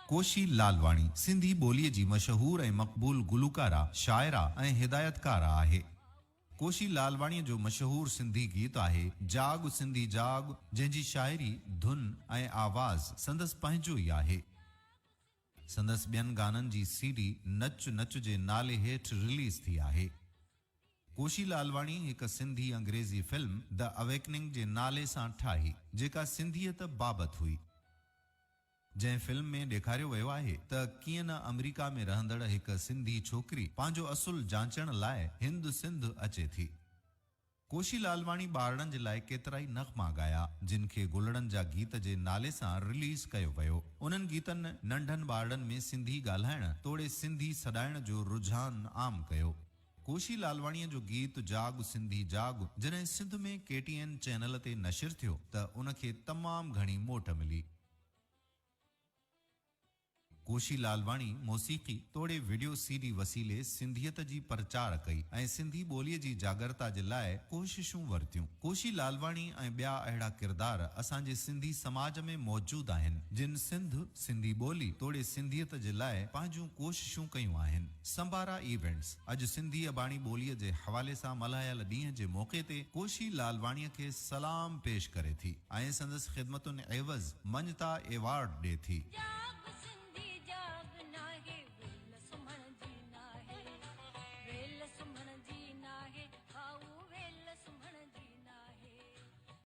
कोशी लालवाणी सिंधी ॿोलीअ जी मशहूर ऐं मक़बूल गुलूकारा, शाइरा ऐं हिदायतकारा आहे। कोशी लालवाणीअ जो मशहूर सिंधी गीत आहे जाग सिंधी जाग, जंहिंजी शाइरी, धुन ऐं आवाज़ संदसि पंहिंजो ई आहे। संदसि ॿियनि गाननि जी सीडी नच नच जे नाले हेठि रिलीज़ थी आहे। कोशी लालवाणी हिकु सिंधी अंग्रेज़ी फिल्म द अवेकनिंग जे नाले सां ठाही, जेका सिंधियत बाबति हुई। जंहिं फिल्म में ॾेखारियो वियो आहे त कीअं न अमेरिका में रहंदड़ हिकु सिंधी छोकिरी पंहिंजो असुल जांचण लाइ हिंद सिंध अचे थी। कोशी लालवाणी ॿारनि जे लाइ केतिरा ई नग़मा ॻाया, जिन खे गुलड़नि जा गीत जे नाले सां रिलीज़ कयो वियो। उन्हनि गीतनि नंढनि ॿारनि में सिंधी ॻाल्हाइण तोड़े सिंधी सॾाइण जो रुझान आम कयो। कोशी लालवाणीअ जो गीत जाग सिंधी जाग जॾहिं सिंध में KTN चैनल ते नशिर थियो त उनखे तमामु घणी मोट मिली। कोशी लालवाणी मौसीक़ी तोड़े वीडियो CD वसीले सिंधियत जी प्रचार कई ऐं सिंधी ॿोलीअ जी जागरता जे लाइ कोशिशूं वरतियूं। कोशी लालवाणी ऐं ॿिया अहिड़ा किरदार असांजे सिंधी समाज में मौजूद आहिनि, जिन सिंधी ॿोली तोड़े सिंधियत जे लाइ पंहिंजूं कोशिशूं कयूं आहिनि। संभारा इवेंट्स अॼु सिंधी अबाणी ॿोलीअ जे हवाले सां मल्हायल ॾींहं जे मौक़े ते कोशी लालवाणीअ खे सलाम पेश करे थी ऐं संदसि ख़िदमतुनि एवज़ मञता एवार्ड ॾिए थी।